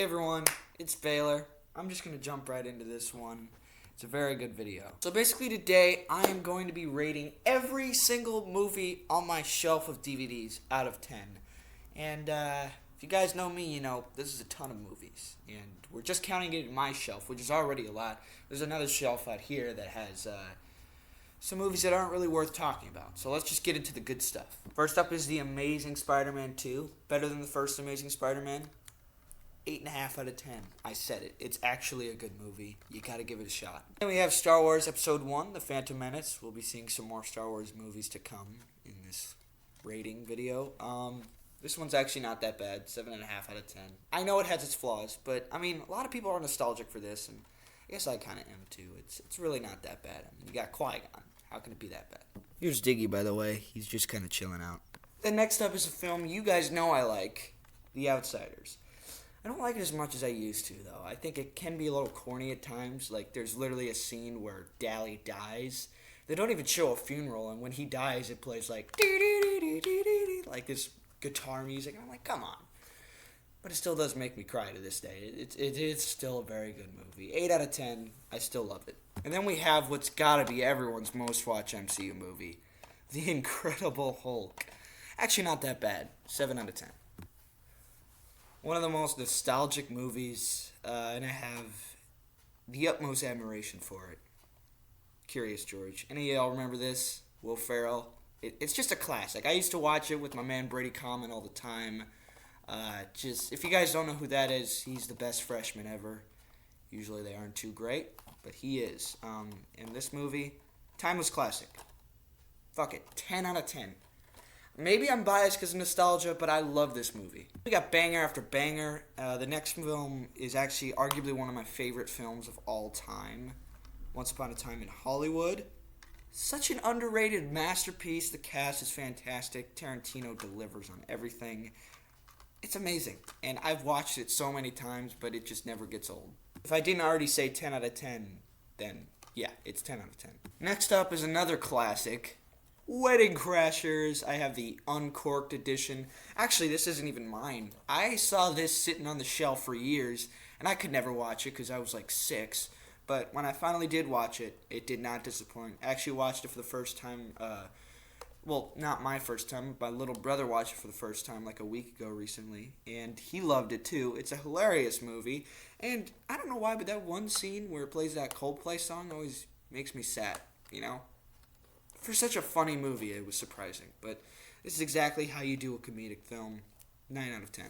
Hey everyone, it's Baylor. I'm just going to jump right into this one. It's a very good video. So basically today I am going to be rating every single movie on my shelf of DVDs out of 10. And if you guys know me, you know this is a ton of movies. And we're just counting it in my shelf, which is already a lot. There's another shelf out here that has some movies that aren't really worth talking about. So let's just get into the good stuff. First up is The Amazing Spider-Man 2. Better than the first Amazing Spider-Man. 8.5 out of 10. I said it. It's actually a good movie. You gotta give it a shot. Then we have Star Wars Episode 1, The Phantom Menace. We'll be seeing some more Star Wars movies to come in this rating video. This one's actually not that bad. 7.5 out of 10. I know it has its flaws, but I mean, a lot of people are nostalgic for this, and I guess I kind of am too. It's really not that bad. I mean, you got Qui-Gon. How can it be that bad? Here's Diggy, by the way. He's just kind of chilling out. Then next up is a film you guys know I like, The Outsiders. I don't like it as much as I used to, though. I think it can be a little corny at times. Like, there's literally a scene where Dally dies. They don't even show a funeral, and when he dies, it plays like like this guitar music. I'm like, come on. But it still does make me cry to this day. It is still a very good movie. 8 out of 10. I still love it. And then we have what's gotta be everyone's most watched MCU movie, The Incredible Hulk. Actually, not that bad. 7 out of 10. One of the most nostalgic movies, and I have the utmost admiration for it. Curious George. Any of y'all remember this? Will Ferrell. It's just a classic. I used to watch it with my man Brady Common all the time. If you guys don't know who that is, he's the best freshman ever. Usually they aren't too great, but he is. In this movie, timeless classic. Fuck it. 10 out of 10. Maybe I'm biased because of nostalgia, but I love this movie. We got banger after banger. The next film is actually arguably one of my favorite films of all time. Once Upon a Time in Hollywood. Such an underrated masterpiece. The cast is fantastic. Tarantino delivers on everything. It's amazing. And I've watched it so many times, but it just never gets old. If I didn't already say 10 out of 10, then yeah, it's 10 out of 10. Next up is another classic. Wedding Crashers. I have the uncorked edition. Actually, this isn't even mine. I saw this sitting on the shelf for years, and I could never watch it because I was like 6. But when I finally did watch it, it did not disappoint. I actually watched it for the first time. Well, not my first time. My little brother watched it for the first time like a week ago recently, and he loved it too. It's a hilarious movie, and I don't know why, but that one scene where it plays that Coldplay song always makes me sad, you know? For such a funny movie, it was surprising. But this is exactly how you do a comedic film. 9 out of 10.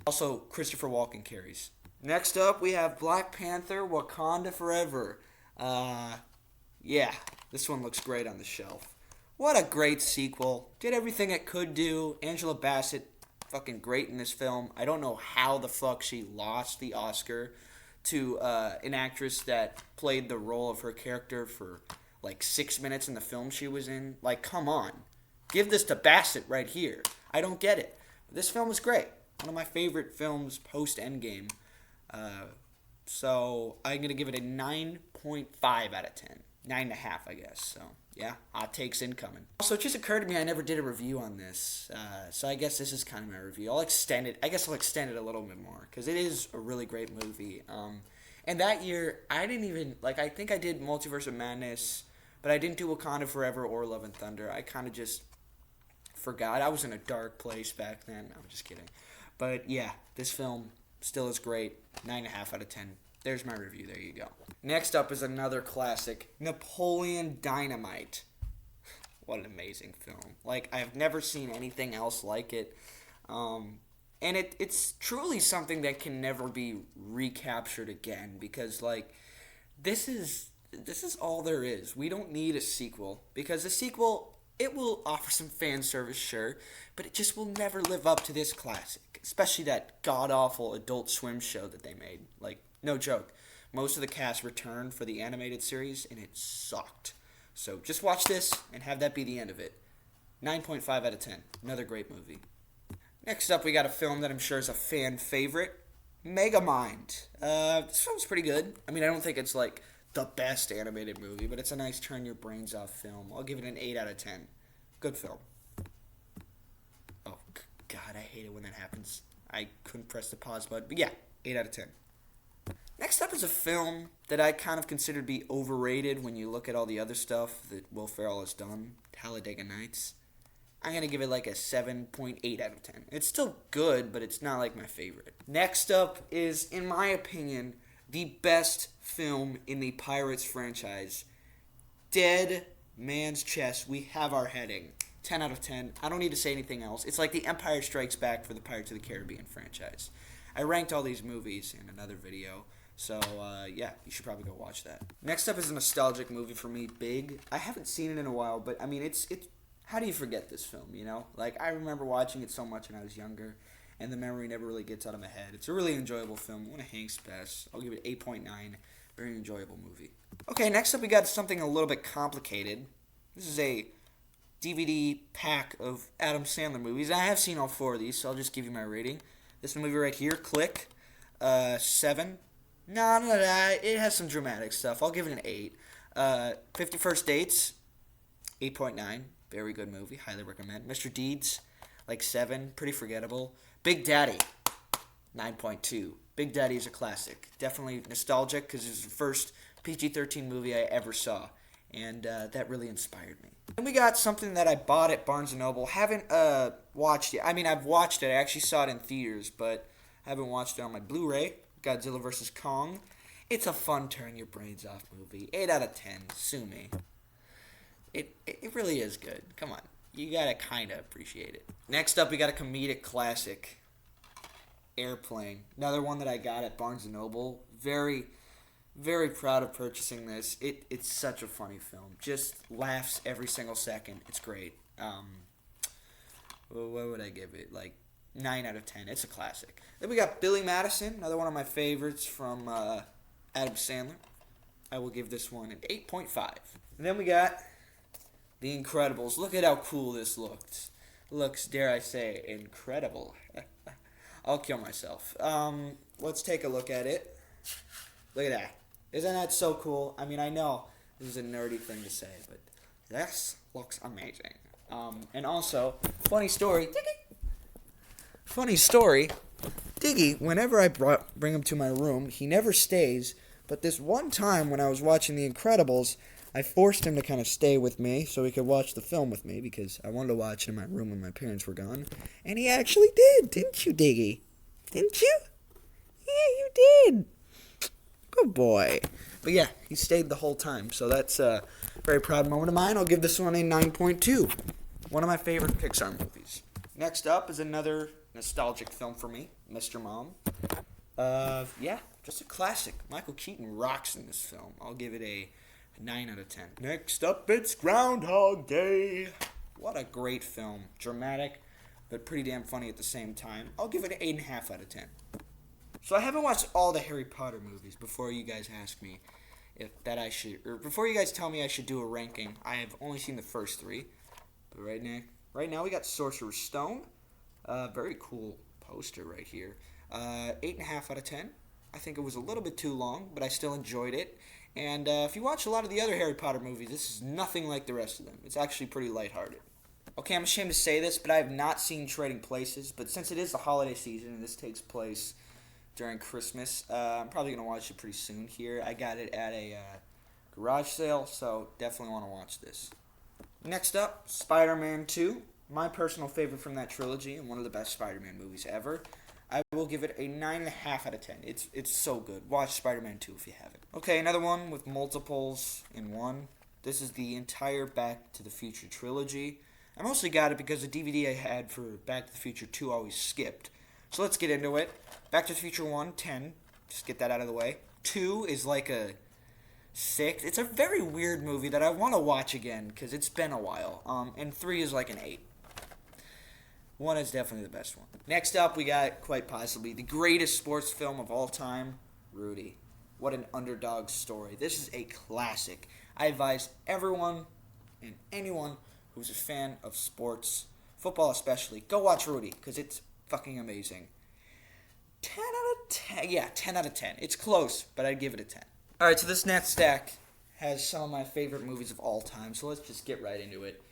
Also, Christopher Walken carries. Next up, we have Black Panther: Wakanda Forever. Yeah, this one looks great on the shelf. What a great sequel. Did everything it could do. Angela Bassett, fucking great in this film. I don't know how the fuck she lost the Oscar to an actress that played the role of her character for like 6 minutes in the film she was in. Like, come on. Give this to Bassett right here. I don't get it. But this film is great. One of my favorite films post-Endgame. So I'm going to give it a 9.5 out of 10. 9.5, I guess. So, yeah, hot takes incoming. Also, it just occurred to me I never did a review on this. So I guess this is kind of my review. I'll extend it a little bit more because it is a really great movie. And that year, I didn't even, I think I did Multiverse of Madness, but I didn't do Wakanda Forever or Love and Thunder. I kind of just forgot. I was in a dark place back then. No, I'm just kidding. But yeah, this film still is great. 9.5 out of 10. There's my review. There you go. Next up is another classic, Napoleon Dynamite. What an amazing film. I've never seen anything else like it. And it's truly something that can never be recaptured again because, this is all there is. We don't need a sequel because a sequel, it will offer some fan service, sure, but it just will never live up to this classic, especially that god-awful Adult Swim show that they made. No joke. Most of the cast returned for the animated series, and it sucked. So just watch this and have that be the end of it. 9.5 out of 10. Another great movie. Next up, we got a film that I'm sure is a fan favorite, Megamind. This film's pretty good. I mean, I don't think it's the best animated movie, but it's a nice turn your brains off film. I'll give it an 8 out of 10. Good film. Oh, God, I hate it when that happens. I couldn't press the pause button, but yeah, 8 out of 10. Next up is a film that I kind of consider to be overrated when you look at all the other stuff that Will Ferrell has done, Talladega Nights. I'm going to give it like a 7.8 out of 10. It's still good, but it's not like my favorite. Next up is, in my opinion, the best film in the Pirates franchise. Dead Man's Chest. We have our heading. 10 out of 10. I don't need to say anything else. It's like the Empire Strikes Back for the Pirates of the Caribbean franchise. I ranked all these movies in another video. So, yeah, you should probably go watch that. Next up is a nostalgic movie for me, Big. I haven't seen it in a while, but, I mean, it's how do you forget this film, you know? Like, I remember watching it so much when I was younger, and the memory never really gets out of my head. It's a really enjoyable film, one of Hank's best. I'll give it 8.9. Very enjoyable movie. Okay, next up we got something a little bit complicated. This is a DVD pack of Adam Sandler movies. I have seen all 4 of these, so I'll just give you my rating. This movie right here, Click, 7. No, it has some dramatic stuff. I'll give it an 8. 50 First Dates, 8.9. Very good movie. Highly recommend. Mr. Deeds, like 7. Pretty forgettable. Big Daddy, 9.2. Big Daddy is a classic. Definitely nostalgic because it was the first PG-13 movie I ever saw. And that really inspired me. And we got something that I bought at Barnes & Noble. Haven't watched it. I mean, I've watched it. I actually saw it in theaters, but I haven't watched it on my Blu-ray. Godzilla vs. Kong. It's a fun turn your brains off movie. 8 out of 10. Sue me. It really is good. Come on. You gotta kind of appreciate it. Next up, we got a comedic classic. Airplane. Another one that I got at Barnes & Noble. Very, very proud of purchasing this. It's such a funny film. Just laughs every single second. It's great. What would I give it? Like 9 out of 10. It's a classic. Then we got Billy Madison. Another one of my favorites from Adam Sandler. I will give this one an 8.5. And then we got The Incredibles. Look at how cool this looks. Looks, dare I say, incredible. I'll kill myself. Let's take a look at it. Look at that. Isn't that so cool? I mean, I know this is a nerdy thing to say, but this looks amazing. And also, funny story. Diggy, whenever I bring him to my room, he never stays. But this one time when I was watching The Incredibles, I forced him to kind of stay with me so he could watch the film with me because I wanted to watch it in my room when my parents were gone. And he actually did, didn't you, Diggy? Didn't you? Yeah, you did. Good boy. But yeah, he stayed the whole time, so that's a very proud moment of mine. I'll give this one a 9.2. One of my favorite Pixar movies. Next up is another nostalgic film for me, Mr. Mom. Yeah, just a classic. Michael Keaton rocks in this film. I'll give it a 9 out of 10. Next up, it's Groundhog Day. What a great film. Dramatic, but pretty damn funny at the same time. I'll give it an 8.5 out of 10. So I haven't watched all the Harry Potter movies before you guys ask me before you guys tell me I should do a ranking. I have only seen the first 3. But right now we got Sorcerer's Stone. Very cool poster right here. 8.5 out of 10. I think it was a little bit too long, but I still enjoyed it. And if you watch a lot of the other Harry Potter movies, this is nothing like the rest of them. It's actually pretty lighthearted. Okay, I'm ashamed to say this, but I have not seen Trading Places. But since it is the holiday season and this takes place during Christmas, I'm probably going to watch it pretty soon here. I got it at a garage sale, so definitely want to watch this. Next up, Spider-Man 2. My personal favorite from that trilogy and one of the best Spider-Man movies ever. I will give it a 9.5 out of 10. It's so good. Watch Spider-Man 2 if you haven't. Okay, another one with multiples in one. This is the entire Back to the Future trilogy. I mostly got it because the DVD I had for Back to the Future 2 always skipped. So let's get into it. Back to the Future 1, 10. Just get that out of the way. 2 is like a 6. It's a very weird movie that I want to watch again because it's been a while. And 3 is like an 8. 1 is definitely the best one. Next up, we got, quite possibly, the greatest sports film of all time, Rudy. What an underdog story. This is a classic. I advise everyone and anyone who's a fan of sports, football especially, go watch Rudy, because it's fucking amazing. 10 out of 10. Yeah, 10 out of 10. It's close, but I'd give it a 10. Alright, so this next stack has some of my favorite movies of all time, so let's just get right into it.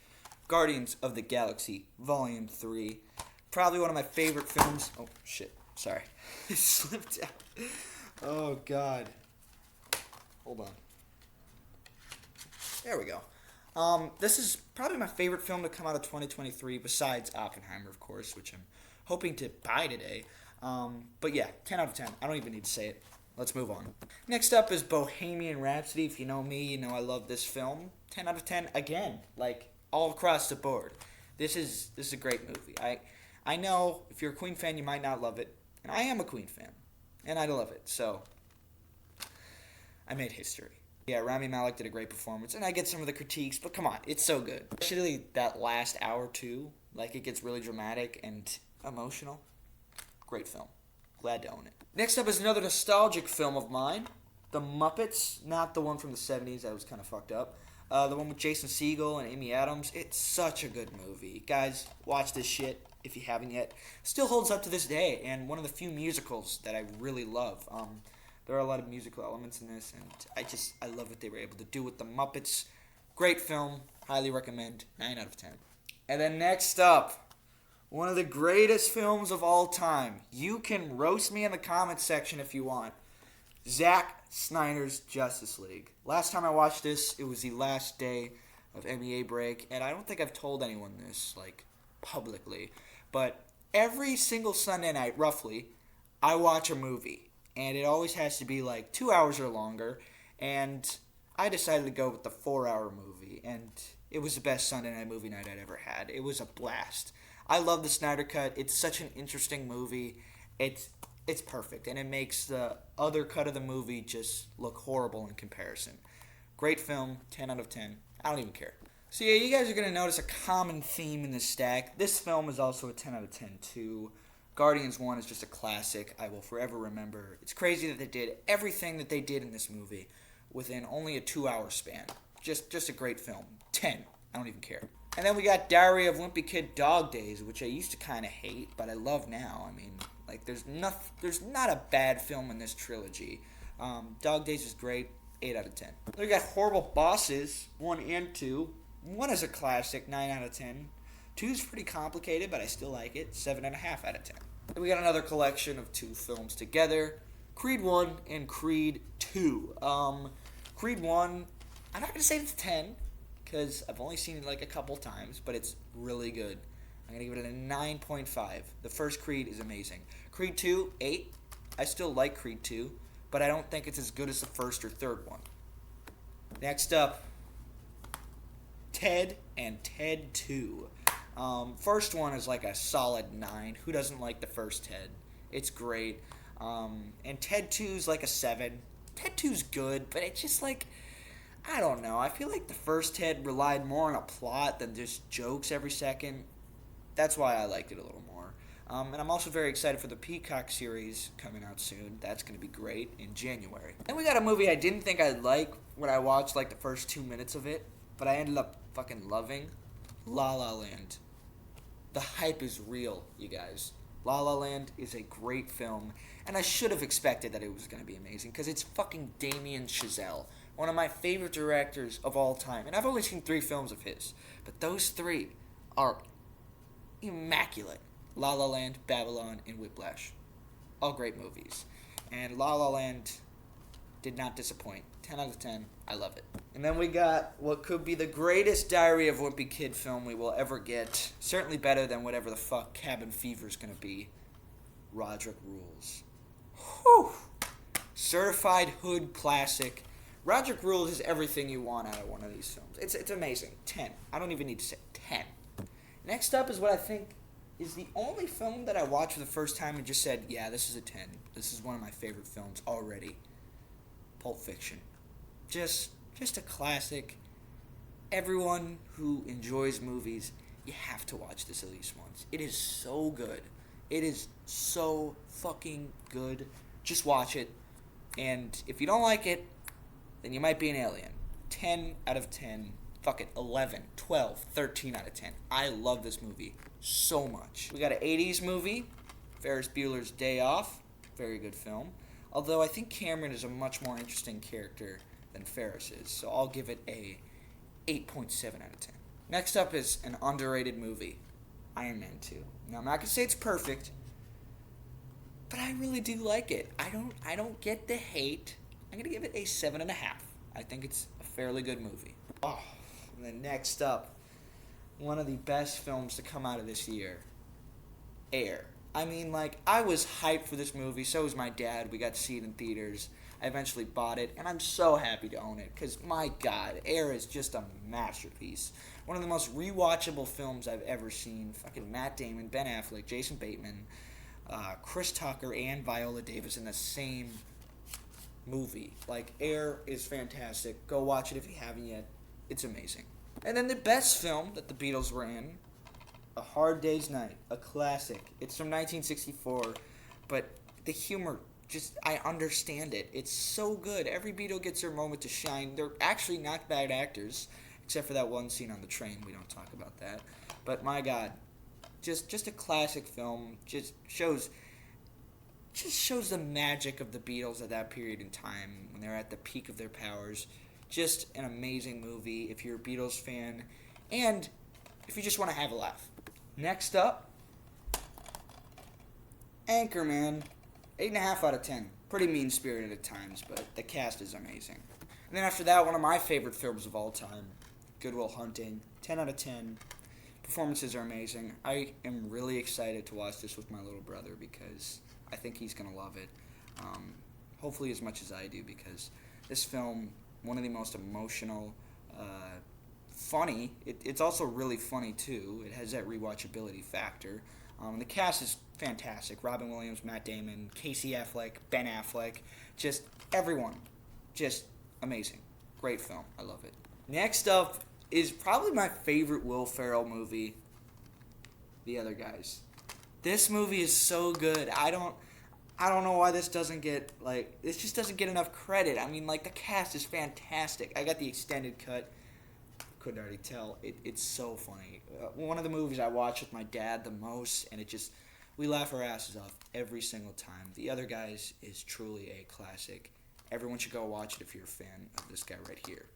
Guardians of the Galaxy, Volume 3. Probably one of my favorite films. Oh, shit. Sorry. It slipped out. Oh, God. Hold on. There we go. This is probably my favorite film to come out of 2023, besides Oppenheimer, of course, which I'm hoping to buy today. But yeah, 10 out of 10. I don't even need to say it. Let's move on. Next up is Bohemian Rhapsody. If you know me, you know I love this film. 10 out of 10 again, like all across the board. This is a great movie. I know if you're a Queen fan, you might not love it, and I am a Queen fan, and I love it. So I made history. Yeah, Rami Malek did a great performance, and I get some of the critiques, but come on, it's so good. Especially that last hour too, like it gets really dramatic and emotional. Great film. Glad to own it. Next up is another nostalgic film of mine, The Muppets, not the one from the 70s, that was kind of fucked up. The one with Jason Segel and Amy Adams. It's such a good movie. Guys, watch this shit if you haven't yet. Still holds up to this day, and one of the few musicals that I really love. There are a lot of musical elements in this, and I love what they were able to do with The Muppets. Great film. Highly recommend. 9 out of 10. And then next up, one of the greatest films of all time. You can roast me in the comments section if you want. Zack Snyder's Justice League. Last time I watched this, it was the last day of NBA break, and I don't think I've told anyone this, like, publicly. But every single Sunday night, roughly, I watch a movie. And it always has to be like 2 hours or longer. And I decided to go with the 4-hour movie. And it was the best Sunday night movie night I'd ever had. It was a blast. I love the Snyder Cut. It's such an interesting movie. It's perfect. And it makes the other cut of the movie just look horrible in comparison. Great film. 10 out of 10. I don't even care. So yeah, you guys are going to notice a common theme in this stack. This film is also a 10 out of 10 too. Guardians 1 is just a classic I will forever remember. It's crazy that they did everything that they did in this movie within only a 2-hour span. Just a great film. 10. I don't even care. And then we got Diary of Wimpy Kid Dog Days, which I used to kind of hate, but I love now. I mean, like, there's not a bad film in this trilogy. Dog Days is great. 8 out of 10. Then we got Horrible Bosses 1 and 2. 1 is a classic. 9 out of 10. 2 is pretty complicated, but I still like it. 7.5 out of 10. Then we got another collection of 2 films together. Creed 1 and Creed 2. Creed 1, I'm not going to say it's 10, because I've only seen it like a couple times, but it's really good. I'm going to give it a 9.5. The first Creed is amazing. Creed 2, 8. I still like Creed 2, but I don't think it's as good as the first or third one. Next up, Ted and Ted 2. First one is like a solid 9. Who doesn't like the first Ted? It's great. And Ted 2's like a 7. Ted 2's good, but it's just like, I don't know. I feel like the first Ted relied more on a plot than just jokes every second. That's why I liked it a little more. And I'm also very excited for the Peacock series coming out soon. That's going to be great in January. Then we got a movie I didn't think I'd like when I watched like the first 2 minutes of it, but I ended up fucking loving. La La Land. The hype is real, you guys. La La Land is a great film, and I should have expected that it was going to be amazing, because it's fucking Damien Chazelle, one of my favorite directors of all time, and I've only seen 3 films of his, but those 3 are immaculate. La La Land, Babylon, and Whiplash. All great movies. And La La Land did not disappoint. 10 out of 10. I love it. And then we got what could be the greatest Diary of Wimpy Kid film we will ever get. Certainly better than whatever the fuck Cabin Fever is going to be. Roderick Rules. Whew. Certified hood classic. Roderick Rules is everything you want out of one of these films. It's amazing. 10. I don't even need to say 10. Next up is what I think is the only film that I watched for the first time and just said, yeah, this is a 10. This is one of my favorite films already. Pulp Fiction. Just a classic. Everyone who enjoys movies, you have to watch this at least once. It is so good. It is so fucking good. Just watch it. And if you don't like it, then you might be an alien. 10 out of 10. Fuck it. 11, 12, 13 out of 10. I love this movie so much. We got an 80s movie. Ferris Bueller's Day Off. Very good film. Although I think Cameron is a much more interesting character than Ferris is. So I'll give it a 8.7 out of 10. Next up is an underrated movie. Iron Man 2. Now I'm not going to say it's perfect, but I really do like it. I don't get the hate. I'm gonna give it a 7.5. I think it's a fairly good movie. Oh, and then next up, one of the best films to come out of this year, Air. I mean, like, I was hyped for this movie. So was my dad. We got to see it in theaters. I eventually bought it, and I'm so happy to own it because, my God, Air is just a masterpiece. One of the most rewatchable films I've ever seen. Fucking Matt Damon, Ben Affleck, Jason Bateman, Chris Tucker, and Viola Davis in the same movie. Like, Air is fantastic. Go watch it if you haven't yet. It's amazing. And then the best film that the Beatles were in, A Hard Day's Night, a classic. It's from 1964, but the humor, just, I understand it. It's so good. Every Beatle gets their moment to shine. They're actually not bad actors, except for that one scene on the train. We don't talk about that. But my God, just a classic film. Just shows the magic of the Beatles at that period in time when they're at the peak of their powers. Just an amazing movie if you're a Beatles fan, and if you just want to have a laugh. Next up, Anchorman, 8.5 out of 10. Pretty mean-spirited at times, but the cast is amazing. And then after that, one of my favorite films of all time, Good Will Hunting, 10 out of 10. Performances are amazing. I am really excited to watch this with my little brother because I think he's going to love it. Hopefully as much as I do, because this film, one of the most emotional, funny. It's also really funny, too. It has that rewatchability factor. The cast is fantastic. Robin Williams, Matt Damon, Casey Affleck, Ben Affleck. Just everyone. Just amazing. Great film. I love it. Next up is probably my favorite Will Ferrell movie, The Other Guys. This movie is so good. I don't know why this just doesn't get enough credit. I mean, like, the cast is fantastic. I got the extended cut. Couldn't already tell. It's so funny. One of the movies I watch with my dad the most, and we laugh our asses off every single time. The Other Guys is truly a classic. Everyone should go watch it if you're a fan of this guy right here.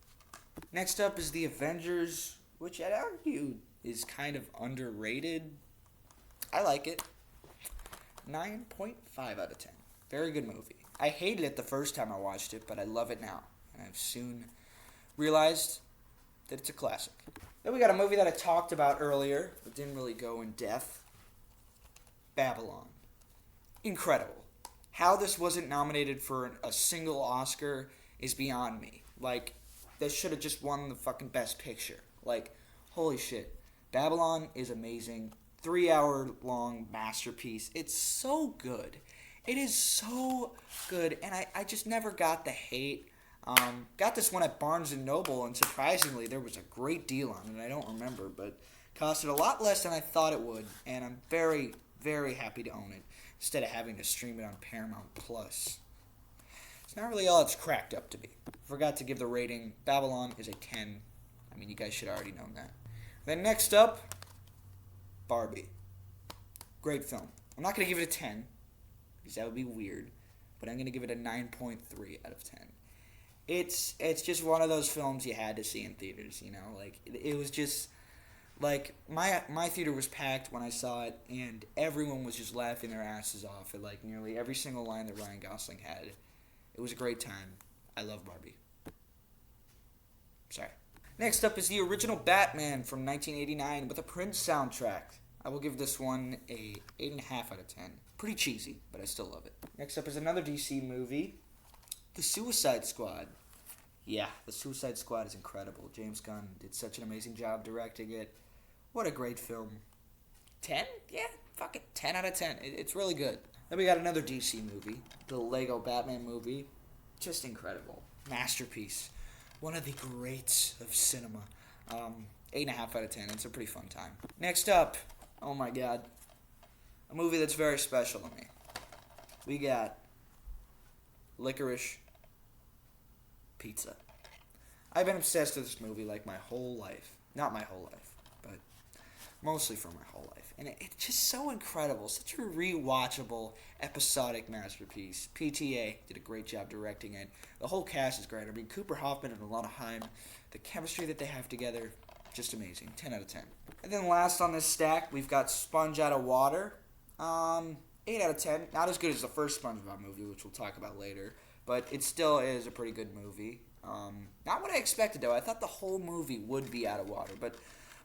Next up is The Avengers, which I'd argue is kind of underrated. I like it. 9.5 out of 10. Very good movie. I hated it the first time I watched it, but I love it now. And I've soon realized that it's a classic. Then we got a movie that I talked about earlier, but didn't really go in depth. Babylon. Incredible. How this wasn't nominated for a single Oscar is beyond me. Like, they should have just won the fucking Best Picture. Like, holy shit. Babylon is amazing. 3-hour-long masterpiece. It's so good. It is so good, and I just never got the hate. Got this one at Barnes & Noble, and surprisingly, there was a great deal on it. I don't remember, but costed a lot less than I thought it would, and I'm very, very happy to own it instead of having to stream it on Paramount Plus. It's not really all it's cracked up to be. Forgot to give the rating. Babylon is a 10. I mean, you guys should have already known that. Then next up, Barbie. Great film. I'm not going to give it a 10, because that would be weird, but I'm going to give it a 9.3 out of 10. It's just one of those films you had to see in theaters, you know? Like, it was just, like, my theater was packed when I saw it, and everyone was just laughing their asses off at, like, nearly every single line that Ryan Gosling had. It was a great time. I love Barbie. Sorry. Next up is the original Batman from 1989 with a Prince soundtrack. I will give this one a 8.5 out of 10. Pretty cheesy, but I still love it. Next up is another DC movie, The Suicide Squad. Yeah, The Suicide Squad is incredible. James Gunn did such an amazing job directing it. What a great film. 10? Yeah, fuck it. 10 out of 10. It's really good. Then we got another DC movie, the Lego Batman movie. Just incredible. Masterpiece. One of the greats of cinema. 8.5 out of 10. It's a pretty fun time. Next up, oh my God, a movie that's very special to me. We got Licorice Pizza. I've been obsessed with this movie like my whole life. Not my whole life, but mostly for my whole life. And it's just so incredible. Such a rewatchable, episodic masterpiece. PTA did a great job directing it. The whole cast is great. I mean, Cooper Hoffman and Alana Haim, the chemistry that they have together, just amazing. 10 out of 10. And then last on this stack, we've got Sponge Out of Water. 8 out of 10. Not as good as the first SpongeBob movie, which we'll talk about later, but it still is a pretty good movie. Not what I expected, though. I thought the whole movie would be out of water, but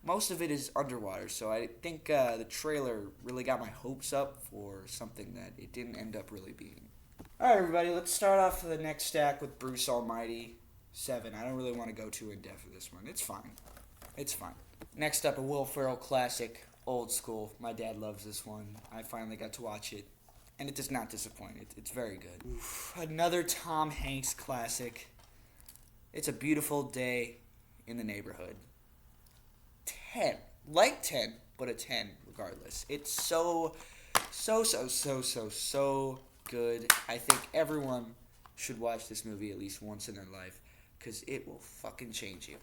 most of it is underwater, so I think the trailer really got my hopes up for something that it didn't end up really being. Alright, everybody, let's start off the next stack with Bruce Almighty 7. I don't really want to go too in-depth with this one. It's fine. It's fine. Next up, a Will Ferrell classic, Old School. My dad loves this one. I finally got to watch it, and it does not disappoint. It's very good. Oof. Another Tom Hanks classic. It's a Beautiful Day in the Neighborhood. 10. Like 10, but a 10 regardless. It's so good. I think everyone should watch this movie at least once in their life, because it will fucking change you.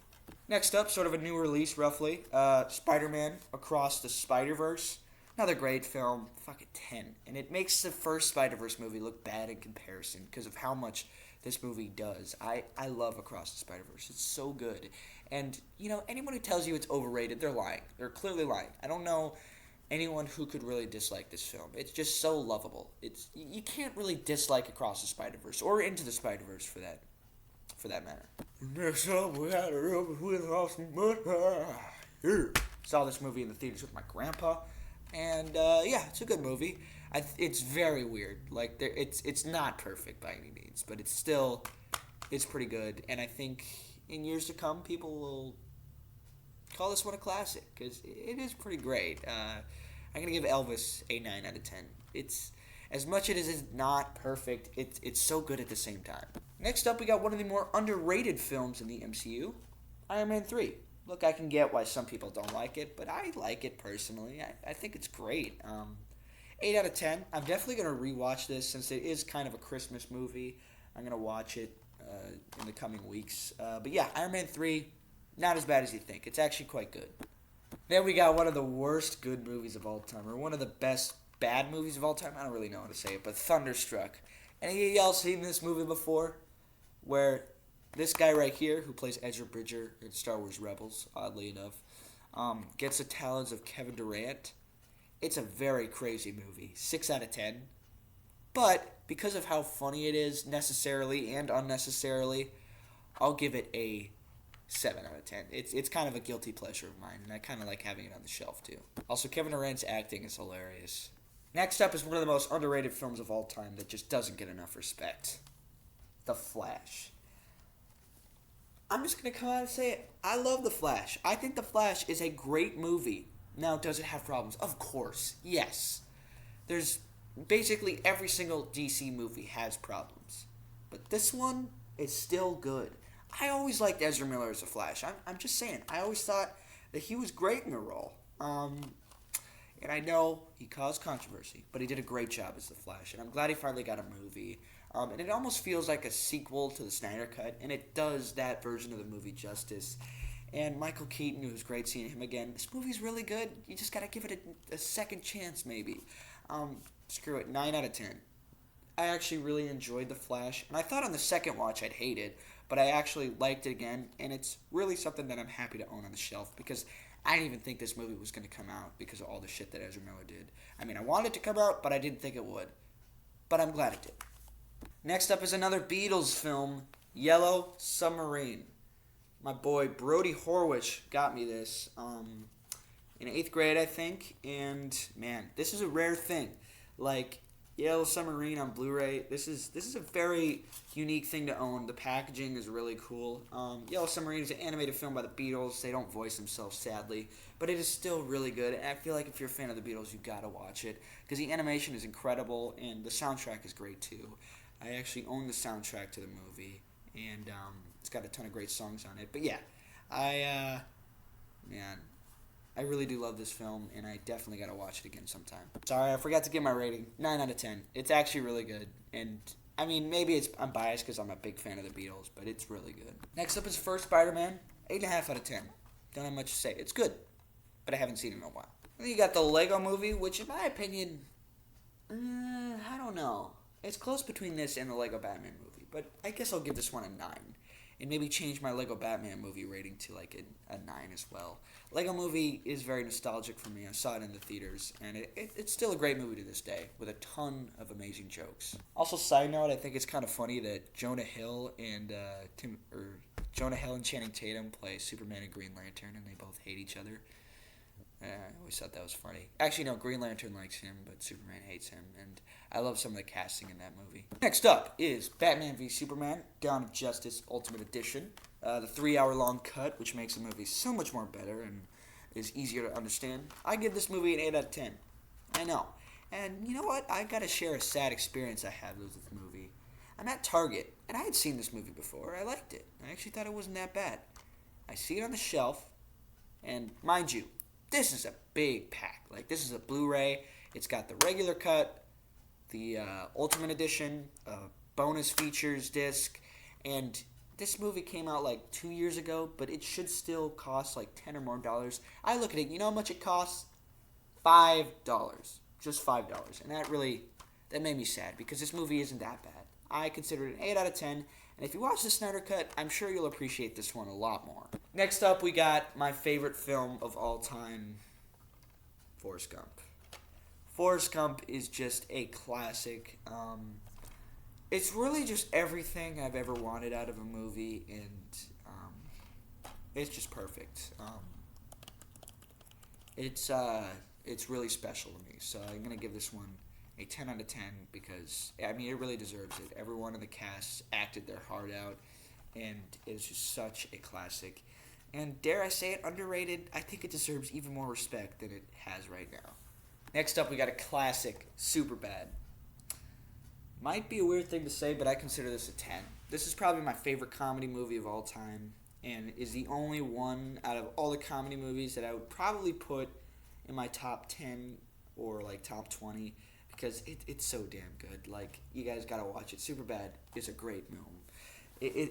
Next up, sort of a new release, roughly. Spider-Man Across the Spider-Verse. Another great film. Fucking 10. And it makes the first Spider-Verse movie look bad in comparison because of how much this movie does. I love Across the Spider-Verse. It's so good. And, anyone who tells you it's overrated, they're lying. They're clearly lying. I don't know anyone who could really dislike this film. It's just so lovable. You can't really dislike Across the Spider-Verse, or Into the Spider-Verse for that matter. Next up, we had a rubber with awesome Saw this movie in the theaters with my grandpa, and it's a good movie. It's very weird. Like it's not perfect by any means, but it's pretty good. And I think in years to come, people will call this one a classic because it is pretty great. I'm gonna give Elvis a 9 out of 10. It's as much as it is not perfect, it's so good at the same time. Next up, we got one of the more underrated films in the MCU, Iron Man 3. Look, I can get why some people don't like it, but I like it personally. I think it's great. 8 out of 10. I'm definitely going to rewatch this since it is kind of a Christmas movie. I'm going to watch it in the coming weeks. But yeah, Iron Man 3, not as bad as you think. It's actually quite good. Then we got one of the worst good movies of all time, or one of the best bad movies of all time. I don't really know how to say it, but Thunderstruck. Any of y'all seen this movie before? Where this guy right here, who plays Ezra Bridger in Star Wars Rebels, oddly enough, gets the talents of Kevin Durant. It's a very crazy movie. 6 out of 10. But because of how funny it is, necessarily and unnecessarily, I'll give it a 7 out of 10. It's kind of a guilty pleasure of mine, and I kind of like having it on the shelf, too. Also, Kevin Durant's acting is hilarious. Next up is one of the most underrated films of all time that just doesn't get enough respect. The Flash. I'm just going to come out and say it. I love The Flash. I think The Flash is a great movie. Now, does it have problems? Of course. Yes. There's basically every single DC movie has problems. But this one is still good. I always liked Ezra Miller as a Flash. I'm just saying. I always thought that he was great in the role. And I know he caused controversy, but he did a great job as the Flash. And I'm glad he finally got a movie. And it almost feels like a sequel to the Snyder Cut, and it does that version of the movie justice. And Michael Keaton, it was great seeing him again. This movie's really good. You just gotta give it a second chance, maybe. Screw it, 9 out of 10. I actually really enjoyed The Flash, and I thought on the second watch I'd hate it, but I actually liked it again, and it's really something that I'm happy to own on the shelf, because I didn't even think this movie was going to come out because of all the shit that Ezra Miller did. I mean, I wanted it to come out, but I didn't think it would. But I'm glad it did. Next up is another Beatles film, Yellow Submarine. My boy Brody Horwich got me this in 8th grade, I think. And, man, this is a rare thing. Like, Yellow Submarine on Blu-ray, this is a very unique thing to own. The packaging is really cool. Yellow Submarine is an animated film by the Beatles. They don't voice themselves, sadly, but it is still really good. And I feel like if you're a fan of the Beatles, you gotta watch it because the animation is incredible and the soundtrack is great too. I actually own the soundtrack to the movie, and it's got a ton of great songs on it. But yeah, I really do love this film, and I definitely gotta watch it again sometime. Sorry, I forgot to give my rating. 9 out of 10. It's actually really good, and I mean, maybe I'm biased because I'm a big fan of the Beatles, but it's really good. Next up is first Spider-Man. 8.5 out of 10. Don't have much to say. It's good, but I haven't seen it in a while. Then you got the Lego Movie, which in my opinion, I don't know. It's close between this and the Lego Batman movie, but I guess I'll give this one a 9. and maybe change my Lego Batman movie rating to like a 9 as well. Lego movie is very nostalgic for me. I saw it in the theaters, and it's still a great movie to this day with a ton of amazing jokes. Also, side note, I think it's kind of funny that Jonah Hill and Channing Tatum play Superman and Green Lantern, and they both hate each other. I always thought that was funny. Actually, no, Green Lantern likes him, but Superman hates him, and I love some of the casting in that movie. Next up is Batman v Superman, Dawn of Justice Ultimate Edition. The 3-hour-long cut, which makes the movie so much more better and is easier to understand. I give this movie an 8 out of 10. I know. And you know what? I gotta share a sad experience I had with this movie. I'm at Target, and I had seen this movie before. I liked it. I actually thought it wasn't that bad. I see it on the shelf, and mind you, this is a big pack. Like, this is a Blu-ray. It's got the regular cut, the Ultimate Edition, bonus features disc, and this movie came out like 2 years ago, but it should still cost like $10 or more. I look at it, you know how much it costs? $5. Just $5. And that made me sad because this movie isn't that bad. I consider it an 8 out of 10, and if you watch the Snyder Cut, I'm sure you'll appreciate this one a lot more. Next up, we got my favorite film of all time, Forrest Gump. Forrest Gump is just a classic. It's really just everything I've ever wanted out of a movie, and it's just perfect. It's really special to me, so I'm going to give this one a 10 out of 10 because, I mean, it really deserves it. Everyone in the cast acted their heart out, and it is just such a classic. And dare I say it, underrated. I think it deserves even more respect than it has right now. Next up, we got a classic, Superbad. Might be a weird thing to say, but I consider this a 10. This is probably my favorite comedy movie of all time, and is the only one out of all the comedy movies that I would probably put in my top 10 or like top 20. Because it's so damn good. Like, you guys gotta watch it. Superbad is a great film. I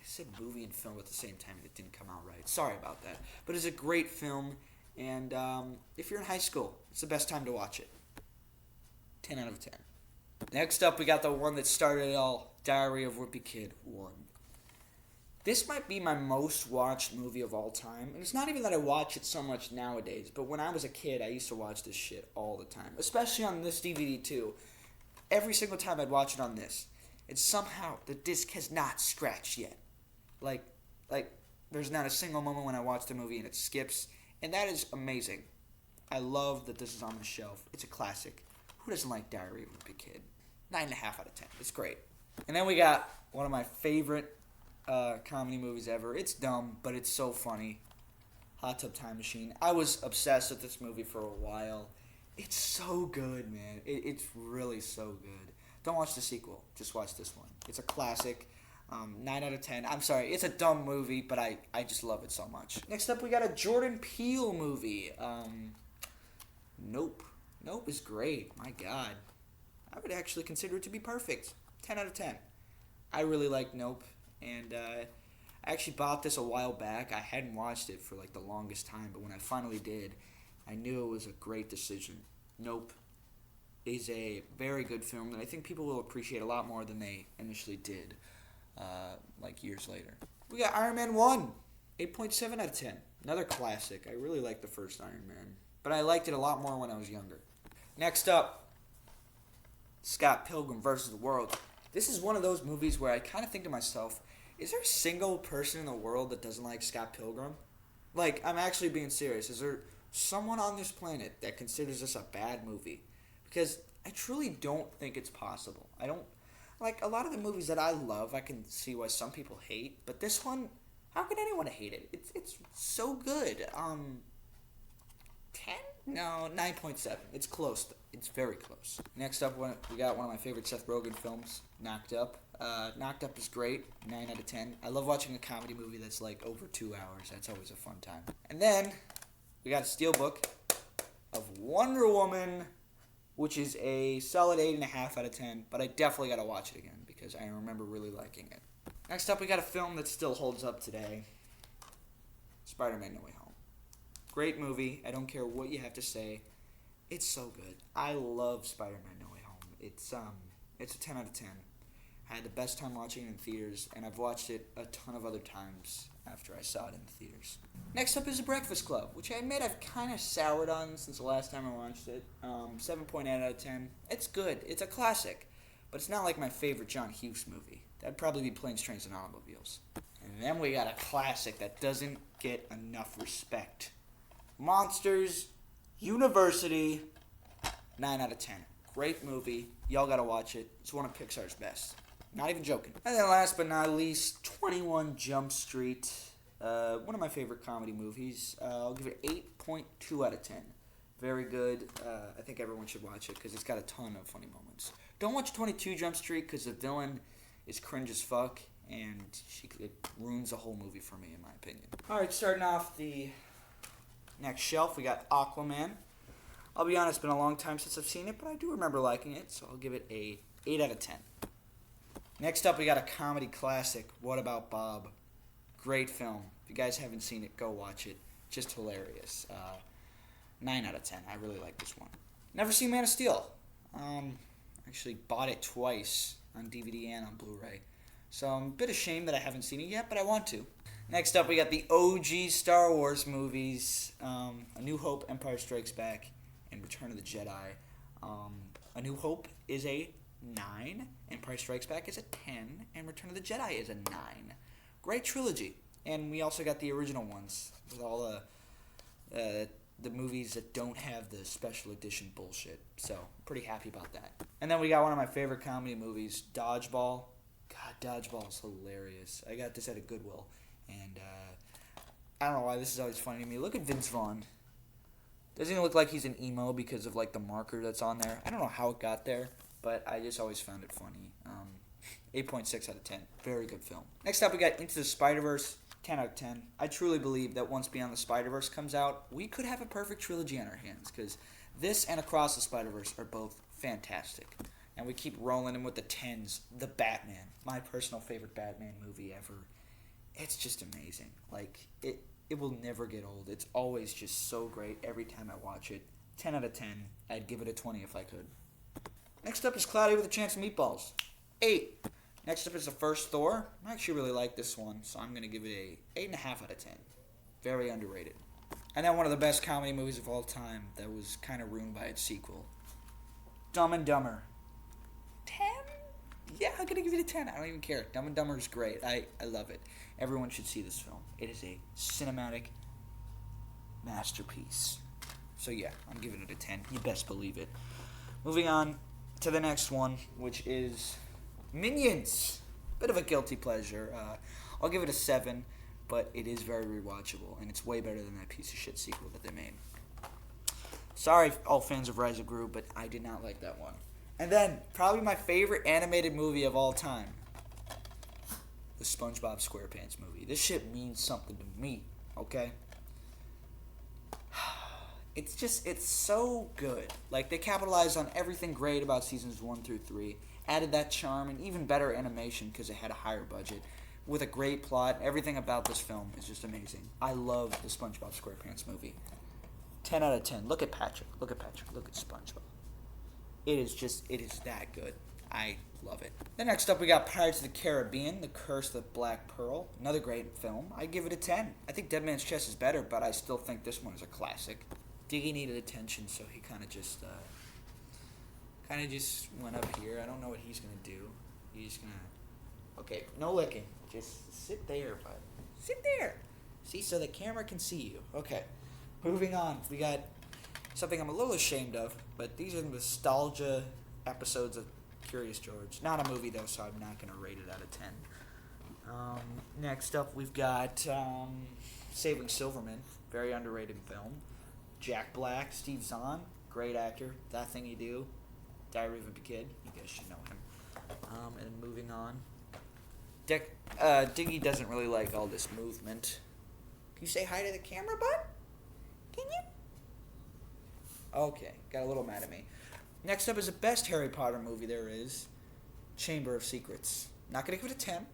said movie and film at the same time, and it didn't come out right. Sorry about that. But it's a great film, and if you're in high school, it's the best time to watch it. 10 out of 10. Next up, we got the one that started it all, Diary of Wimpy Kid 1. This might be my most watched movie of all time, and it's not even that I watch it so much nowadays, but when I was a kid, I used to watch this shit all the time, especially on this DVD too. Every single time I'd watch it on this, and somehow the disc has not scratched yet. Like, there's not a single moment when I watch the movie and it skips, and that is amazing. I love that this is on the shelf. It's a classic. Who doesn't like Diary of a Wimpy Kid? 9.5 out of 10. It's great. And then we got one of my favorite comedy movies ever. It's dumb, but it's so funny. Hot Tub Time Machine. I was obsessed with this movie for a while. It's so good, man. It's really so good. Don't watch the sequel. Just watch this one. It's a classic. 9 out of 10. I'm sorry, it's a dumb movie, but I just love it so much. Next up, we got a Jordan Peele movie. Nope. Nope is great. My God. I would actually consider it to be perfect. 10 out of 10. I really like Nope. And I actually bought this a while back. I hadn't watched it for like the longest time, but when I finally did, I knew it was a great decision. Nope is a very good film that I think people will appreciate a lot more than they initially did, like years later. We got Iron Man 1, 8.7 out of 10. Another classic. I really liked the first Iron Man, but I liked it a lot more when I was younger. Next up, Scott Pilgrim vs. the World. This is one of those movies where I kind of think to myself, is there a single person in the world that doesn't like Scott Pilgrim? Like, I'm actually being serious. Is there someone on this planet that considers this a bad movie? Because I truly don't think it's possible. I don't, like, a lot of the movies that I love, I can see why some people hate. But this one, how can anyone hate it? It's so good. 10? No, 9.7. It's close. It's very close. Next up, we got one of my favorite Seth Rogen films, Knocked Up. Knocked Up is great, 9 out of 10. I love watching a comedy movie that's like over 2 hours. That's always a fun time. And then we got a steelbook of Wonder Woman, which is a solid 8.5 out of 10. But I definitely got to watch it again because I remember really liking it. Next up, we got a film that still holds up today, Spider-Man No Way Home. Great movie. I don't care what you have to say. It's so good. I love Spider-Man No Way Home. It's a 10 out of 10. I had the best time watching it in theaters, and I've watched it a ton of other times after I saw it in the theaters. Next up is The Breakfast Club, which I admit I've kind of soured on since the last time I watched it. 7.8 out of 10. It's good. It's a classic, but it's not like my favorite John Hughes movie. That'd probably be Planes, Trains, and Automobiles. And then we got a classic that doesn't get enough respect. Monsters University, 9 out of 10. Great movie. Y'all gotta watch it. It's one of Pixar's best. Not even joking. And then last but not least, 21 Jump Street. One of my favorite comedy movies. I'll give it 8.2 out of 10. Very good. I think everyone should watch it because it's got a ton of funny moments. Don't watch 22 Jump Street because the villain is cringe as fuck, and it ruins the whole movie for me, in my opinion. Alright, starting off the next shelf, we got Aquaman. I'll be honest, it's been a long time since I've seen it, but I do remember liking it, so I'll give it a 8 out of 10. Next up, we got a comedy classic, What About Bob? Great film. If you guys haven't seen it, go watch it. Just hilarious. 9 out of 10. I really like this one. Never seen Man of Steel. Actually bought it twice on DVD and on Blu-ray. So I'm a bit ashamed that I haven't seen it yet, but I want to. Next up, we got the OG Star Wars movies, A New Hope, Empire Strikes Back, and Return of the Jedi. A New Hope is a 9, Empire Strikes Back is a 10, and Return of the Jedi is a 9. Great trilogy. And we also got the original ones with all the movies that don't have the special edition bullshit. So, I'm pretty happy about that. And then we got one of my favorite comedy movies, Dodgeball. God, Dodgeball is hilarious. I got this at a Goodwill. And I don't know why this is always funny to me. Look at Vince Vaughn. Doesn't he look like he's an emo because of like the marker that's on there? I don't know how it got there, but I just always found it funny. 8.6 out of 10. Very good film. Next up, we got Into the Spider-Verse. 10 out of 10. I truly believe that once Beyond the Spider-Verse comes out, we could have a perfect trilogy on our hands, because this and Across the Spider-Verse are both fantastic. And we keep rolling in with the 10s. The Batman. My personal favorite Batman movie ever. It's just amazing. Like, it will never get old. It's always just so great every time I watch it. 10 out of 10. I'd give it a 20 if I could. Next up is Cloudy with a Chance of Meatballs. 8. Next up is the first Thor. I actually really like this one, so I'm going to give it a 8.5 out of 10. Very underrated. And then one of the best comedy movies of all time that was kind of ruined by its sequel. Dumb and Dumber. 10? Yeah, I'm going to give it a 10. I don't even care. Dumb and Dumber is great. I love it. Everyone should see this film. It is a cinematic masterpiece. So yeah, I'm giving it a 10. You best believe it. Moving on to the next one, which is Minions. Bit of a guilty pleasure. I'll give it a 7, but it is very rewatchable, and it's way better than that piece of shit sequel that they made. Sorry, all fans of Rise of Gru, but I did not like that one. And then, probably my favorite animated movie of all time, the SpongeBob SquarePants movie. This shit means something to me, okay? It's so good. Like, they capitalized on everything great about seasons 1 through 3. Added that charm and even better animation because it had a higher budget. With a great plot, everything about this film is just amazing. I love the SpongeBob SquarePants movie. 10 out of 10. Look at Patrick. Look at Patrick. Look at SpongeBob. It is that good. I love it. Then next up we got Pirates of the Caribbean, The Curse of the Black Pearl. Another great film. I give it a 10. I think Dead Man's Chest is better, but I still think this one is a classic. Diggy needed attention, so he kind of just went up here. I don't know what he's going to do. He's going to... Okay, no licking. Just sit there, bud. Sit there. See, so the camera can see you. Okay, moving on. We got something I'm a little ashamed of, but these are nostalgia episodes of Curious George. Not a movie, though, so I'm not going to rate it out of 10. Next up, we've got Saving Silverman. Very underrated film. Jack Black, Steve Zahn, great actor. That Thing You Do, Diary of a Kid. You guys should know him. And then moving on. Diggy doesn't really like all this movement. Can you say hi to the camera, bud? Can you? Okay, got a little mad at me. Next up is the best Harry Potter movie there is, Chamber of Secrets. Not going to give it a 10.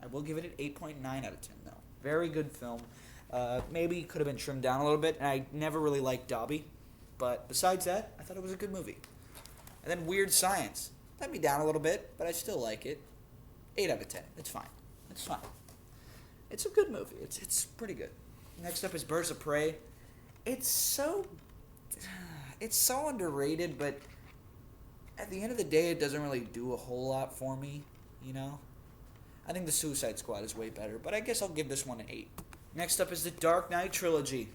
I will give it an 8.9 out of 10, though. Very good film. Maybe could have been trimmed down a little bit, and I never really liked Dobby. But besides that, I thought it was a good movie. And then Weird Science. Let me down a little bit, but I still like it. 8 out of 10. It's fine. It's fine. It's a good movie. It's pretty good. Next up is Birds of Prey. It's so underrated, but at the end of the day, it doesn't really do a whole lot for me, you know? I think the Suicide Squad is way better, but I guess I'll give this one an 8. Next up is the Dark Knight trilogy.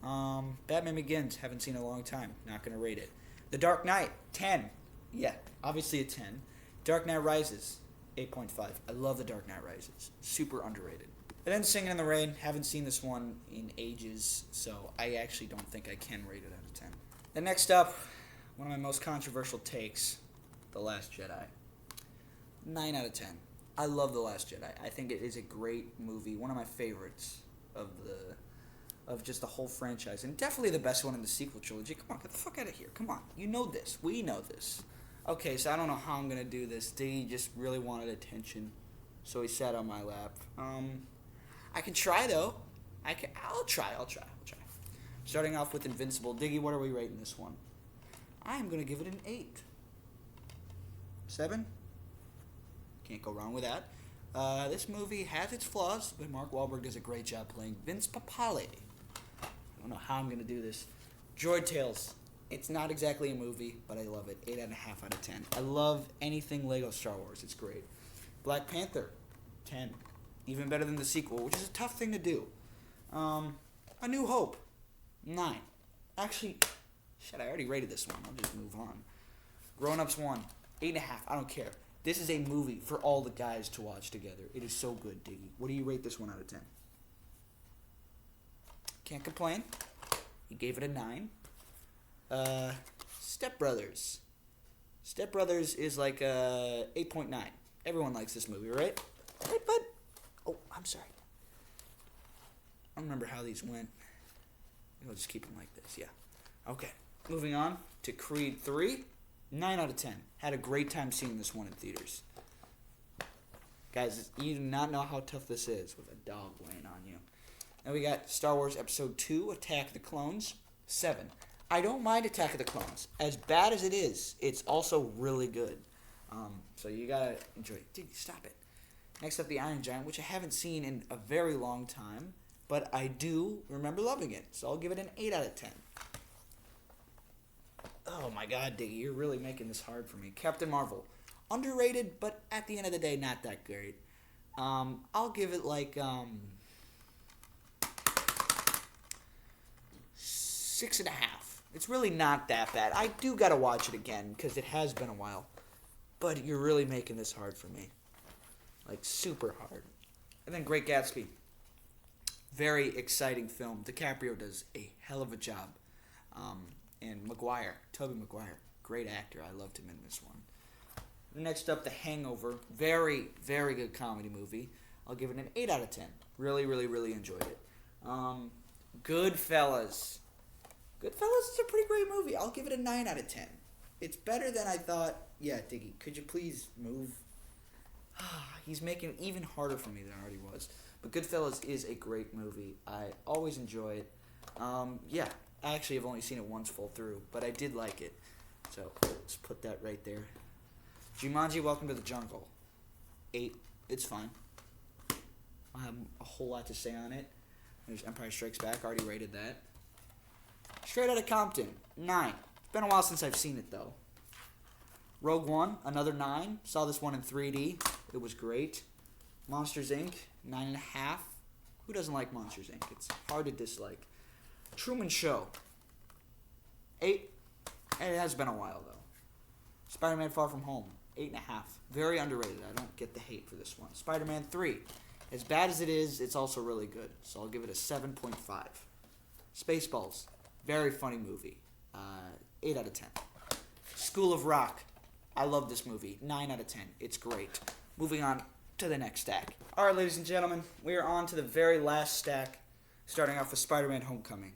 Batman Begins, haven't seen in a long time, not going to rate it. The Dark Knight, 10. Yeah, obviously a 10. Dark Knight Rises, 8.5. I love The Dark Knight Rises. Super underrated. And then Singing in the Rain, haven't seen this one in ages, so I actually don't think I can rate it out of 10. Then next up, one of my most controversial takes, The Last Jedi. 9 out of 10. I love The Last Jedi. I think it is a great movie, one of my favorites of just the whole franchise, and definitely the best one in the sequel trilogy. Come on, get the fuck out of here. Come on. You know this. We know this. Okay, so I don't know how I'm going to do this. Diggy just really wanted attention, so he sat on my lap. I can try, though. I'll try. Starting off with Invincible. Diggy, what are we rating this one? I am going to give it an 8. 7? Can't go wrong with that. This movie has its flaws, but Mark Wahlberg does a great job playing Vince Papale. I don't know how I'm going to do this. Droid Tales. It's not exactly a movie, but I love it. 8.5 out of 10. I love anything Lego Star Wars. It's great. Black Panther. 10. Even better than the sequel, which is a tough thing to do. A New Hope. 9. Actually, shit, I already rated this one. I'll just move on. Grown Ups 1. 8.5. I don't care. This is a movie for all the guys to watch together. It is so good, Diggy. What do you rate this one out of 10? Can't complain. He gave it a 9. Step Brothers. Step Brothers is like a 8.9. Everyone likes this movie, right? Right, bud? Oh, I'm sorry. I don't remember how these went. I'll just keep them like this, yeah. Okay. Moving on to Creed 3. 9 out of 10. Had a great time seeing this one in theaters. Guys, you do not know how tough this is with a dog laying on you. Then we got Star Wars Episode 2, Attack of the Clones. 7. I don't mind Attack of the Clones. As bad as it is, it's also really good. So you gotta enjoy it. Dude, stop it. Next up, The Iron Giant, which I haven't seen in a very long time, but I do remember loving it. So I'll give it an 8 out of 10. Oh my god, Diggy, you're really making this hard for me. Captain Marvel. Underrated, but at the end of the day, not that great. I'll give it like 6.5. It's really not that bad. I do gotta watch it again, because it has been a while. But you're really making this hard for me. Like, super hard. And then Great Gatsby. Very exciting film. DiCaprio does a hell of a job. And Tobey Maguire, great actor. I loved him in this one. Next up, The Hangover. Very, very good comedy movie. I'll give it an 8 out of 10. Really, really, really enjoyed it. Goodfellas. Goodfellas is a pretty great movie. I'll give it a 9 out of 10. It's better than I thought. Yeah, Diggy, could you please move? He's making it even harder for me than I already was. But Goodfellas is a great movie. I always enjoy it. Yeah, I actually have only seen it once full through, but I did like it. So let's put that right there. Jumanji, Welcome to the Jungle. 8. It's fine. I don't have a whole lot to say on it. There's Empire Strikes Back. Already rated that. Straight Outta Compton. 9. It's been a while since I've seen it, though. Rogue One, another 9. Saw this one in 3D. It was great. Monsters, Inc., 9.5. Who doesn't like Monsters, Inc.? It's hard to dislike. Truman Show. 8. It has been a while, though. Spider-Man Far From Home. 8.5. Very underrated. I don't get the hate for this one. Spider-Man 3. As bad as it is, it's also really good. So I'll give it a 7.5. Spaceballs. Very funny movie. 8 out of 10. School of Rock. I love this movie. 9 out of 10. It's great. Moving on to the next stack. Alright, ladies and gentlemen. We are on to the very last stack. Starting off with Spider-Man Homecoming.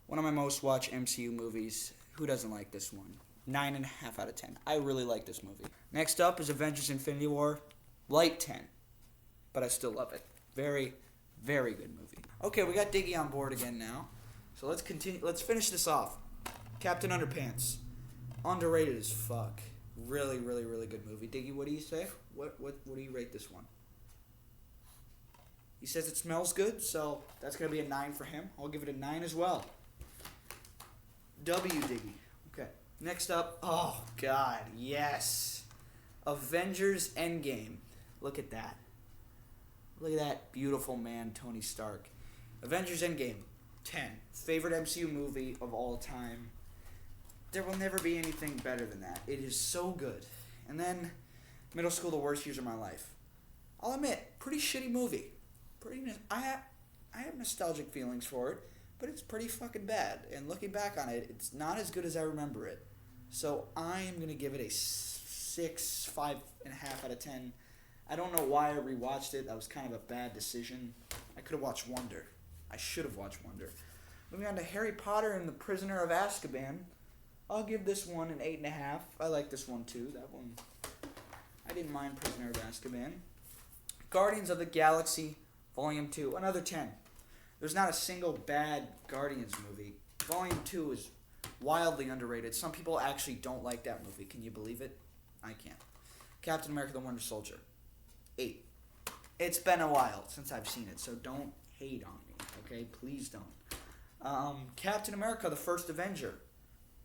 One of my most watched MCU movies. Who doesn't like this one? 9.5 out of 10. I really like this movie. Next up is Avengers Infinity War. Light 10. But I still love it. Very, very good movie. Okay, we got Diggy on board again now. So let's continue. Let's finish this off. Captain Underpants. Underrated as fuck. Really, really, really good movie. Diggy, what do you say? What do you rate this one? He says it smells good, so that's going to be a 9 for him. I'll give it a 9 as well. W, Diggy. Okay. Next up, oh, God, yes. Avengers Endgame. Look at that. Look at that beautiful man, Tony Stark. Avengers Endgame, 10. Favorite MCU movie of all time. There will never be anything better than that. It is so good. And then, middle school, the worst years of my life. I'll admit, pretty shitty movie. I have nostalgic feelings for it, but it's pretty fucking bad. And looking back on it, it's not as good as I remember it. So I am going to give it a 6, 5.5 out of 10. I don't know why I rewatched it. That was kind of a bad decision. I could have watched Wonder. I should have watched Wonder. Moving on to Harry Potter and the Prisoner of Azkaban. I'll give this one an 8.5. I like this one too. That one, I didn't mind Prisoner of Azkaban. Guardians of the Galaxy Volume 2, another 10. There's not a single bad Guardians movie. Volume 2 is wildly underrated. Some people actually don't like that movie. Can you believe it? I can't. Captain America the Winter Soldier, 8. It's been a while since I've seen it, so don't hate on me, okay? Please don't. Captain America the First Avenger,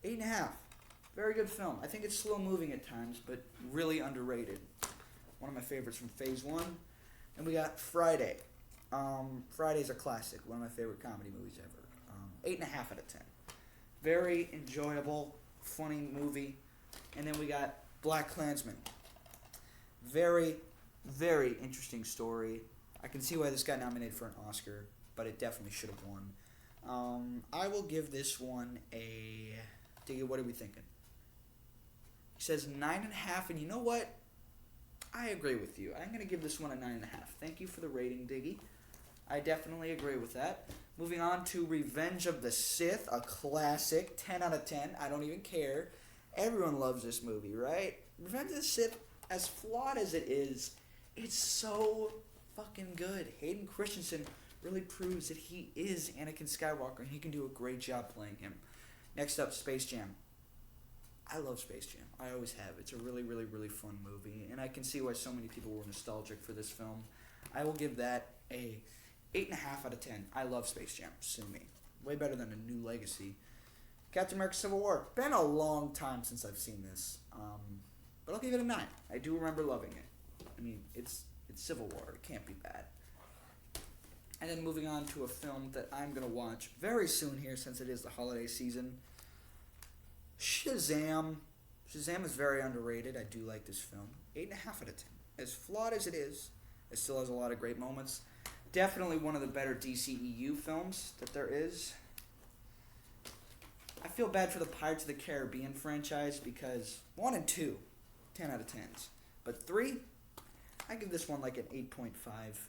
8.5. Very good film. I think it's slow moving at times, but really underrated. One of my favorites from Phase 1. And we got Friday. Friday's a classic. One of my favorite comedy movies ever. 8.5 out of 10. Very enjoyable, funny movie. And then we got Black Klansman. Very, very interesting story. I can see why this got nominated for an Oscar, but it definitely should have won. I will give this one a... Diggy, what are we thinking? He says 9.5, and you know what? I agree with you. I'm going to give this one a 9.5. Thank you for the rating, Diggy. I definitely agree with that. Moving on to Revenge of the Sith, a classic, 10 out of 10. I don't even care. Everyone loves this movie, right? Revenge of the Sith, as flawed as it is, it's so fucking good. Hayden Christensen really proves that he is Anakin Skywalker, and he can do a great job playing him. Next up, Space Jam. I love Space Jam. I always have. It's a really, really, really fun movie, and I can see why so many people were nostalgic for this film. I will give that a 8.5 out of 10. I love Space Jam. Sue me. Way better than A New Legacy. Captain America Civil War. Been a long time since I've seen this, but I'll give it a 9. I do remember loving it. I mean, it's Civil War. It can't be bad. And then moving on to a film that I'm going to watch very soon here since it is the holiday season. Shazam. Shazam is very underrated. I do like this film. 8.5 out of 10. As flawed as it is, it still has a lot of great moments. Definitely one of the better DCEU films that there is. I feel bad for the Pirates of the Caribbean franchise because 1 and 2, 10 out of 10s. But 3, I give this one like an 8.5.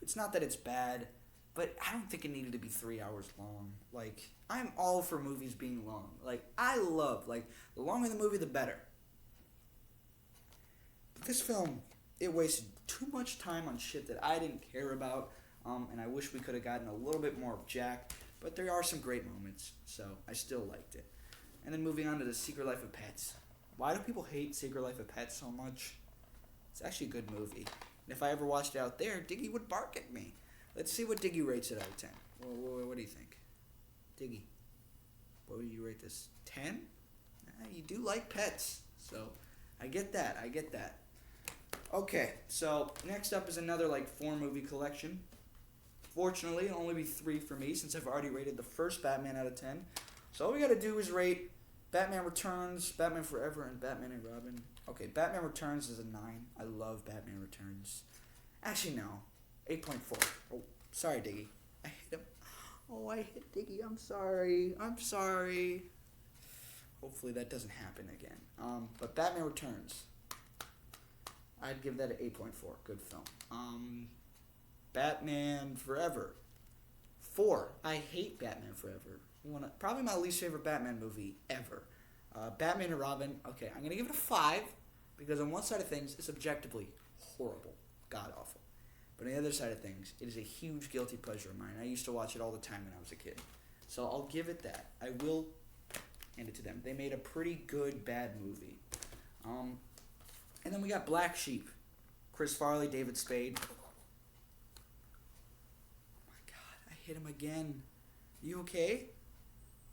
It's not that it's bad, but I don't think it needed to be 3 hours long. Like, I'm all for movies being long. Like, I love, like, the longer the movie, the better. But this film, it wasted too much time on shit that I didn't care about, and I wish we could have gotten a little bit more of Jack, but there are some great moments, so I still liked it. And then moving on to The Secret Life of Pets. Why do people hate Secret Life of Pets so much? It's actually a good movie. And if I ever watched it out there, Diggy would bark at me. Let's see what Diggy rates it out of 10. What do you think? Diggy, what would you rate this? 10? You do like pets, so I get that. Okay, so next up is another like 4-movie collection. Fortunately, it'll only be 3 for me since I've already rated the first Batman out of 10. So all we gotta do is rate Batman Returns, Batman Forever, and Batman and Robin. Okay, Batman Returns is a 9. I love Batman Returns. Actually, no. 8.4. Oh, sorry, Diggy. I hit him. Oh, I hit Diggy. I'm sorry. Hopefully that doesn't happen again. But Batman Returns, I'd give that an 8.4. Good film. Batman Forever, 4. I hate Batman Forever. Probably my least favorite Batman movie ever. Batman and Robin, okay, I'm going to give it a 5 because on one side of things, it's objectively horrible, god-awful. But on the other side of things, it is a huge guilty pleasure of mine. I used to watch it all the time when I was a kid. So I'll give it that. I will hand it to them. They made a pretty good bad movie. And then we got Black Sheep. Chris Farley, David Spade. Oh my god, I hit him again. You okay?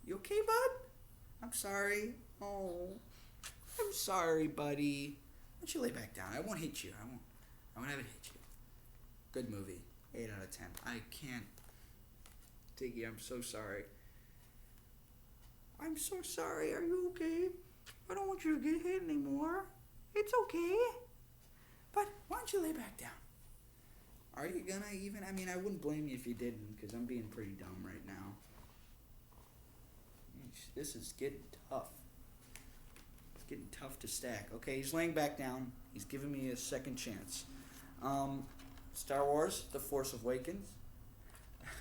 You okay, bud? I'm sorry. Oh, I'm sorry, buddy. Why don't you lay back down? I won't hit you. I won't ever hit you. Good movie. 8 out of 10. I can't. Diggy, I'm so sorry. I'm so sorry. Are you okay? I don't want you to get hit anymore. It's okay. But why don't you lay back down? Are you gonna even? I mean, I wouldn't blame you if you didn't, because I'm being pretty dumb right now. This is getting tough. It's getting tough to stack. Okay, he's laying back down. He's giving me a second chance. Star Wars, The Force Awakens.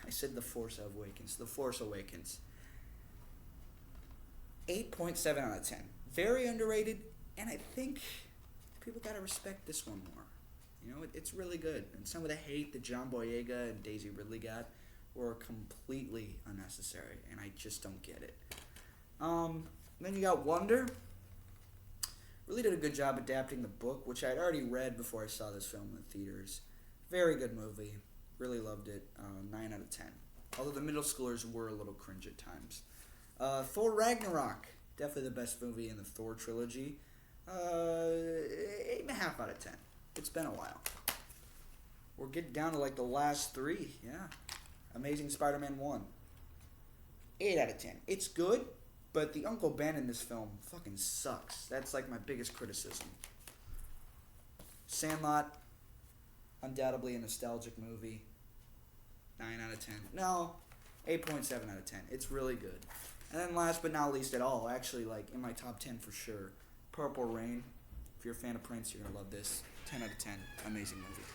I said The Force Awakens. The Force Awakens. 8.7 out of 10. Very underrated, and I think people gotta respect this one more. You know, it's really good. And some of the hate that John Boyega and Daisy Ridley got were completely unnecessary, and I just don't get it. Then you got Wonder. Really did a good job adapting the book, which I'd already read before I saw this film in the theaters. Very good movie. Really loved it. 9 out of 10. Although the middle schoolers were a little cringe at times. Thor Ragnarok. Definitely the best movie in the Thor trilogy. 8.5 out of 10. It's been a while. We're getting down to like the last three. Yeah. Amazing Spider-Man 1. 8 out of 10. It's good, but the Uncle Ben in this film fucking sucks. That's like my biggest criticism. Sandlot. Undoubtedly a nostalgic movie. 9 out of 10. No, 8.7 out of 10. It's really good. And then last but not least at all, actually like in my top 10 for sure, Purple Rain. If you're a fan of Prince, you're going to love this. 10 out of 10. Amazing movie.